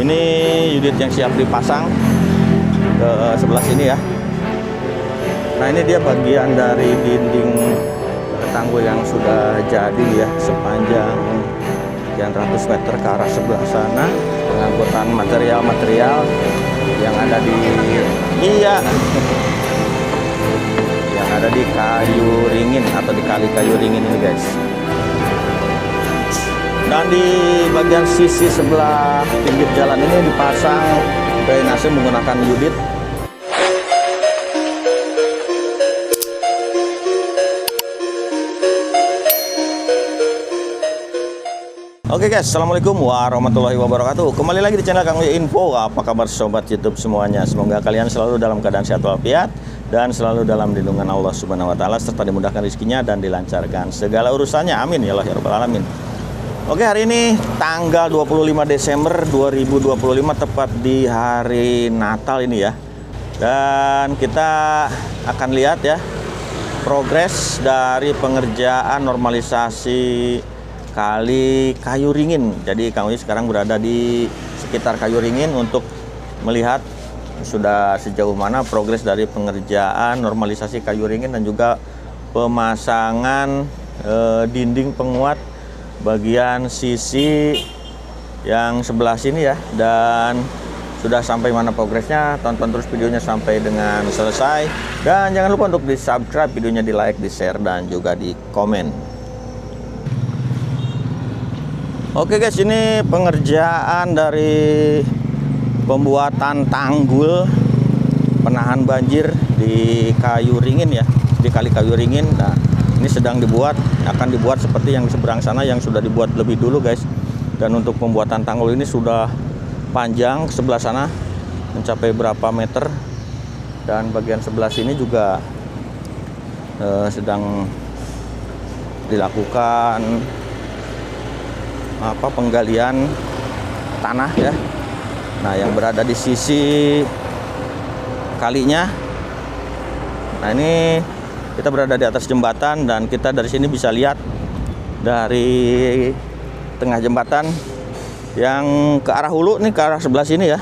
Ini unit yang siap dipasang ke sebelah sini ya. Nah, ini dia bagian dari dinding tanggul yang sudah jadi ya, sepanjang sekian ratus meter ke arah sebelah sana. Pengangkutan material-material yang ada di yang ada di kayu ringin atau di kali kayu ringin ini guys. Dan di bagian sisi sebelah pinggir jalan ini dipasang drainase menggunakan unit. Oke guys, assalamualaikum warahmatullahi wabarakatuh. Kembali lagi di channel Kang Uy Info. Apa kabar sobat YouTube semuanya? Semoga kalian selalu dalam keadaan sehat walafiat dan selalu dalam lindungan Allah Subhanahu Wa Taala, serta dimudahkan rezekinya dan dilancarkan segala urusannya. Amin ya Allah ya Rabbal Alamin. Oke, hari ini tanggal 25 Desember 2025, tepat di hari Natal ini ya. Dan kita akan lihat ya progres dari pengerjaan normalisasi kali kayu ringin. Jadi Kang Uy sekarang berada di sekitar kayu ringin untuk melihat sudah sejauh mana progres dari pengerjaan normalisasi kayu ringin dan juga pemasangan dinding penguat bagian sisi yang sebelah sini ya. Dan sudah sampai mana progresnya, tonton terus videonya sampai dengan selesai. Dan jangan lupa untuk di subscribe videonya, di like, di share, dan juga di komen. Oke guys, ini pengerjaan dari pembuatan tanggul penahan banjir di kayu ringin ya, di kali kayu ringin. Nah, ini sedang dibuat, akan dibuat seperti yang di seberang sana yang sudah dibuat lebih dulu guys. Dan untuk pembuatan tanggul ini sudah panjang, sebelah sana mencapai berapa meter, dan bagian sebelah sini juga sedang dilakukan penggalian tanah ya. Nah, yang berada di sisi kalinya. Nah, ini kita berada di atas jembatan dan kita dari sini bisa lihat dari tengah jembatan yang ke arah hulu nih, ke arah sebelah sini ya.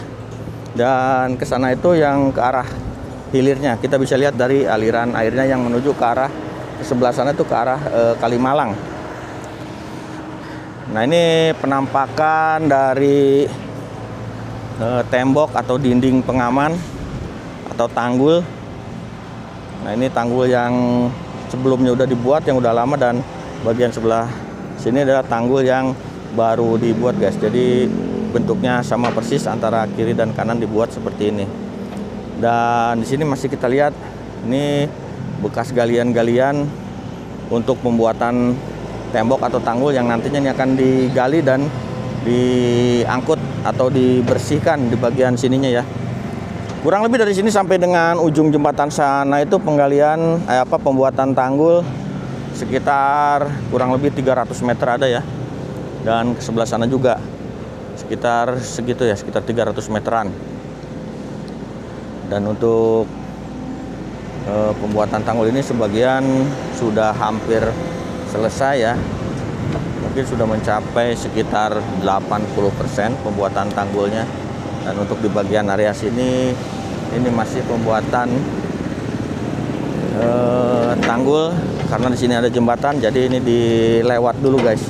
Dan ke sana itu yang ke arah hilirnya. Kita bisa lihat dari aliran airnya yang menuju ke arah sebelah sana itu ke arah Kalimalang. Nah, ini penampakan dari tembok atau dinding pengaman atau tanggul. Nah, ini tanggul yang sebelumnya udah dibuat, yang udah lama, dan bagian sebelah sini adalah tanggul yang baru dibuat guys. Jadi bentuknya sama persis antara kiri dan kanan dibuat seperti ini. Dan di sini masih kita lihat ini bekas galian-galian untuk pembuatan tembok atau tanggul yang nantinya ini akan digali dan diangkut atau dibersihkan di bagian sininya ya. Kurang lebih dari sini sampai dengan ujung jembatan sana itu penggalian pembuatan tanggul sekitar kurang lebih 300 meter ada ya. Dan ke sebelah sana juga sekitar segitu ya, sekitar 300 meteran. Dan untuk pembuatan tanggul ini sebagian sudah hampir selesai ya, mungkin sudah mencapai sekitar 80% pembuatan tanggulnya. Dan untuk di bagian area sini ini masih pembuatan tanggul, karena di sini ada jembatan, jadi ini dilewat dulu guys.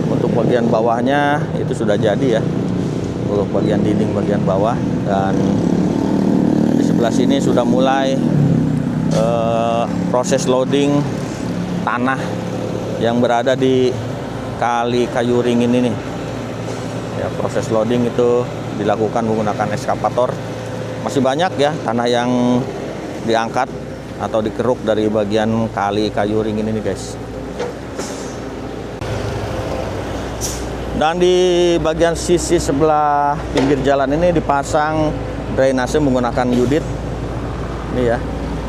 Untuk bagian bawahnya itu sudah jadi ya, untuk bagian dinding bagian bawah. Dan di sebelah sini sudah mulai proses loading tanah yang berada di kali kayu ringin ini ya. Proses loading itu dilakukan menggunakan eskavator. Masih banyak ya tanah yang diangkat atau dikeruk dari bagian kali kayu ringin ini guys. Dan di bagian sisi sebelah pinggir jalan ini dipasang drainase menggunakan unit ini ya.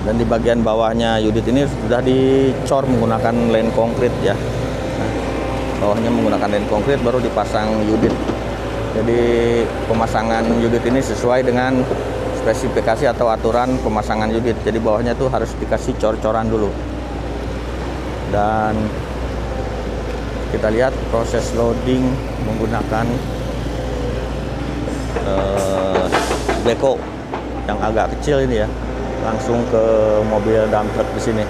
Dan di bagian bawahnya unit ini sudah dicor menggunakan lane konkrit ya. Nah, bawahnya menggunakan lane konkrit, baru dipasang unit. Jadi pemasangan unit ini sesuai dengan spesifikasi atau aturan pemasangan unit. Jadi bawahnya tuh harus dikasih cor-coran dulu. Dan kita lihat proses loading menggunakan beko yang agak kecil ini ya, langsung ke mobil dump truck di sini.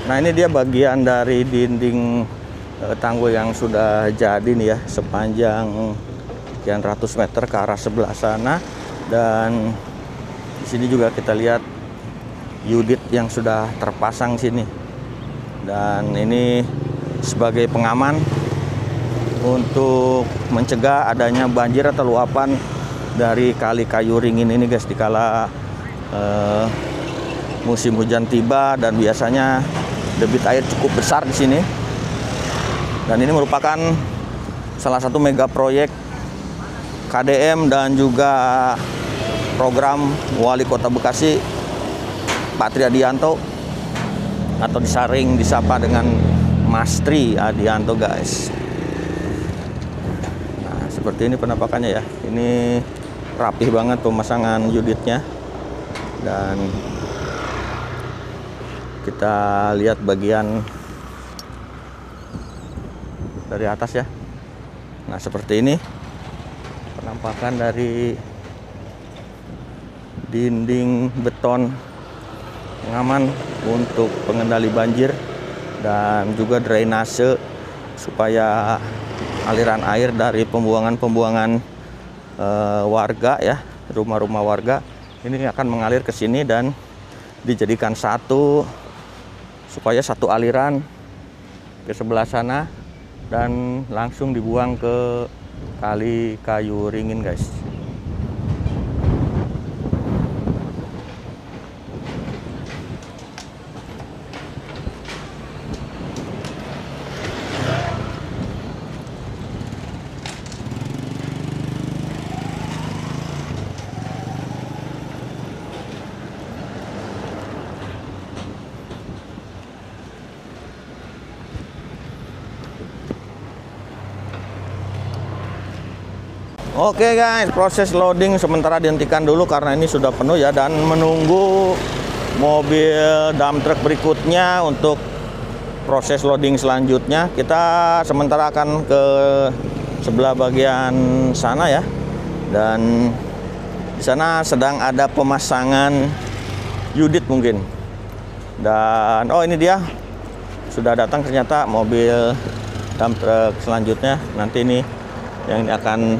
Nah, ini dia bagian dari dinding tanggul yang sudah jadi nih ya, sepanjang sekian ratus meter ke arah sebelah sana. Dan di sini juga kita lihat unit yang sudah terpasang sini. Dan ini sebagai pengaman untuk mencegah adanya banjir atau luapan dari Kali Kayu Ringin ini guys, dikala musim hujan tiba dan biasanya debit air cukup besar di sini. Dan ini merupakan salah satu mega proyek KDM dan juga program Wali Kota Bekasi Pak Tri Adianto, atau disaring disapa dengan Mas Tri Adianto guys. Nah, seperti ini penampakannya ya. Ini rapih banget pemasangan unitnya. Dan kita lihat bagian dari atas ya. Nah, seperti ini penampakan dari dinding beton pengaman untuk pengendali banjir dan juga drainase supaya aliran air dari pembuangan warga ya, rumah-rumah warga ini akan mengalir ke sini dan dijadikan satu, supaya satu aliran ke sebelah sana dan langsung dibuang ke Kali Kayu Ringin guys. Oke guys, proses loading sementara dihentikan dulu karena ini sudah penuh ya, dan menunggu mobil dump truck berikutnya untuk proses loading selanjutnya. Kita sementara akan ke sebelah bagian sana ya, dan di sana sedang ada pemasangan unit mungkin. Dan oh, ini dia sudah datang ternyata mobil dump truck selanjutnya. Nanti ini yang akan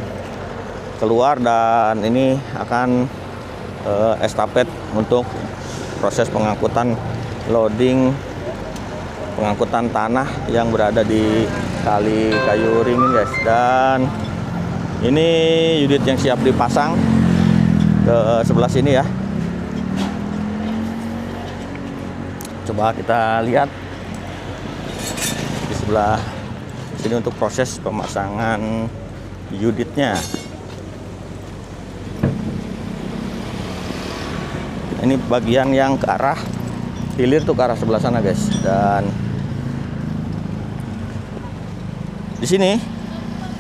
keluar dan ini akan estafet untuk proses pengangkutan loading, pengangkutan tanah yang berada di Kali Kayu Ringin guys. Dan ini unit yang siap dipasang ke sebelah sini ya. Coba kita lihat di sebelah sini untuk proses pemasangan unitnya. Ini bagian yang ke arah hilir tuh, ke arah sebelah sana guys. Dan di sini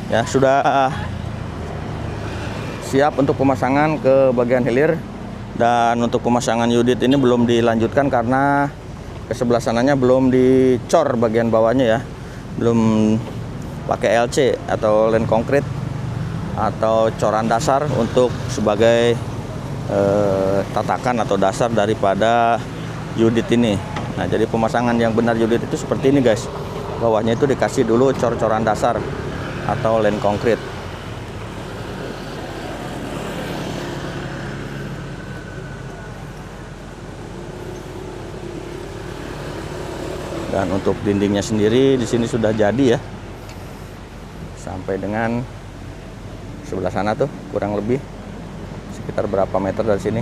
ya sudah siap untuk pemasangan ke bagian hilir. Dan untuk pemasangan unit ini belum dilanjutkan karena ke sebelah sananya belum dicor bagian bawahnya ya, belum pakai LC atau lem konkrit atau coran dasar untuk sebagai tatakan atau dasar daripada unit ini. Nah, jadi pemasangan yang benar unit itu seperti ini guys. bawahnya itu dikasih dulu cor-coran dasar atau lem konkrit. Dan untuk dindingnya sendiri di sini sudah jadi ya, sampai dengan sebelah sana tuh kurang lebih sekitar berapa meter dari sini.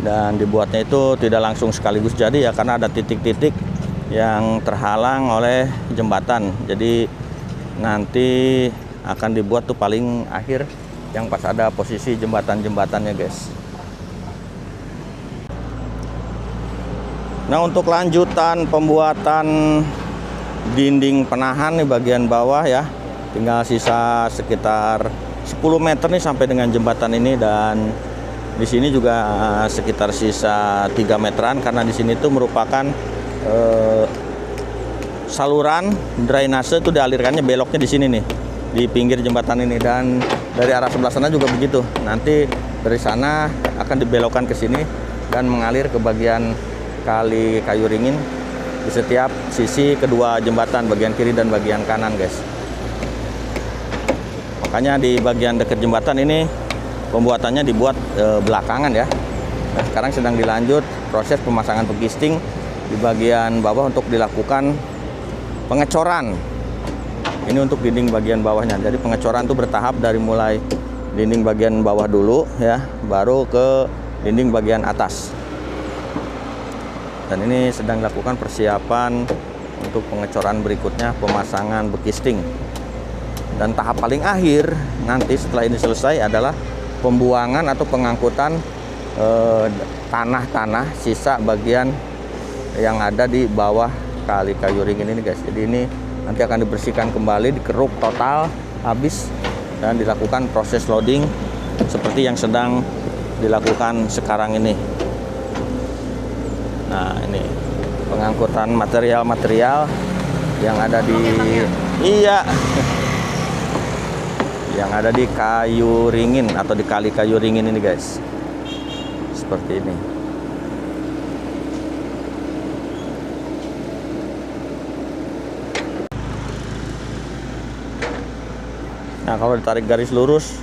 Dan dibuatnya itu tidak langsung sekaligus jadi ya, karena ada titik-titik yang terhalang oleh jembatan. Jadi nanti akan dibuat tuh paling akhir yang pas ada posisi jembatan-jembatannya guys. Nah, untuk lanjutan pembuatan dinding penahan di bagian bawah ya, tinggal sisa sekitar 10 meter nih sampai dengan jembatan ini. Dan di sini juga sekitar sisa 3 meteran, karena di sini tuh merupakan saluran drainase itu dialirkannya beloknya di sini nih, di pinggir jembatan ini. Dan dari arah sebelah sana juga begitu. Nanti dari sana akan dibelokkan ke sini dan mengalir ke bagian Kali Kayu Ringin di setiap sisi kedua jembatan, bagian kiri dan bagian kanan guys. Makanya di bagian dekat jembatan ini pembuatannya dibuat belakangan ya. Nah, sekarang sedang dilanjut proses pemasangan pegisting di bagian bawah untuk dilakukan pengecoran. Ini untuk dinding bagian bawahnya. Jadi pengecoran itu bertahap, dari mulai dinding bagian bawah dulu ya, baru ke dinding bagian atas. Dan ini sedang dilakukan persiapan untuk pengecoran berikutnya, pemasangan bekisting. Dan tahap paling akhir nanti setelah ini selesai adalah pembuangan atau pengangkutan tanah-tanah sisa bagian yang ada di bawah Kali Kayu Ringin ini guys. Jadi ini nanti akan dibersihkan kembali, dikeruk total habis, dan dilakukan proses loading seperti yang sedang dilakukan sekarang ini. Nah, ini pengangkutan material-material yang ada di yang ada di Kayu Ringin atau di Kali Kayu Ringin ini guys. Seperti ini. Nah, kalau ditarik garis lurus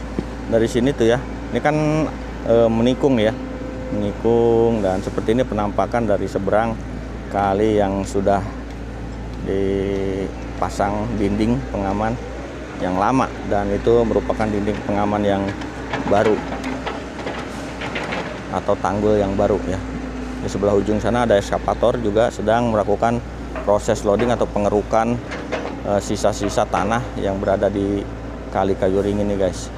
dari sini tuh ya, ini kan menikung ya, menikung, dan seperti ini penampakan dari seberang kali yang sudah dipasang dinding pengaman yang lama, dan itu merupakan dinding pengaman yang baru atau tanggul yang baru ya. Di sebelah ujung sana ada eskavator juga sedang melakukan proses loading atau pengerukan sisa-sisa tanah yang berada di Kali Kayu Ringin ini guys.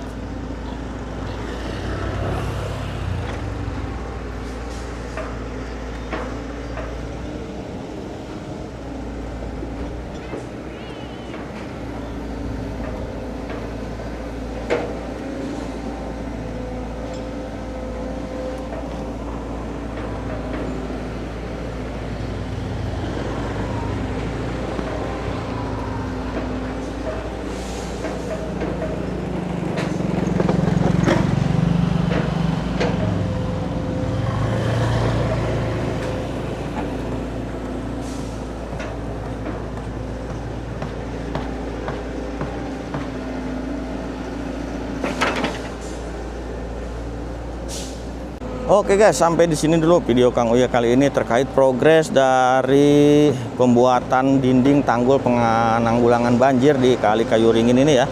Oke guys, sampai di sini dulu video Kang Uya kali ini terkait progres dari pembuatan dinding tanggul penanggulangan banjir di Kali Kayu Ringin ini ya.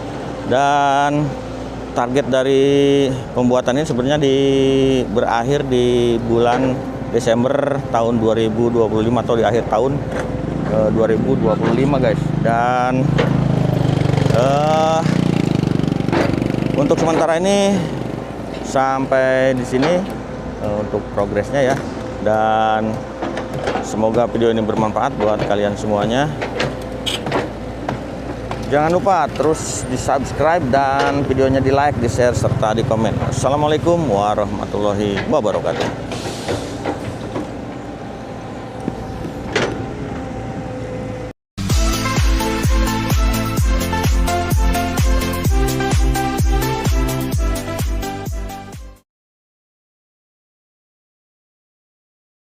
Dan target dari pembuatan ini sebenarnya berakhir di bulan Desember tahun 2025 atau di akhir tahun 2025 guys. Dan untuk sementara ini sampai di sini untuk progresnya ya. Dan semoga video ini bermanfaat buat kalian semuanya. Jangan lupa terus di subscribe dan videonya di like, di share, serta di komen. Assalamualaikum warahmatullahi wabarakatuh.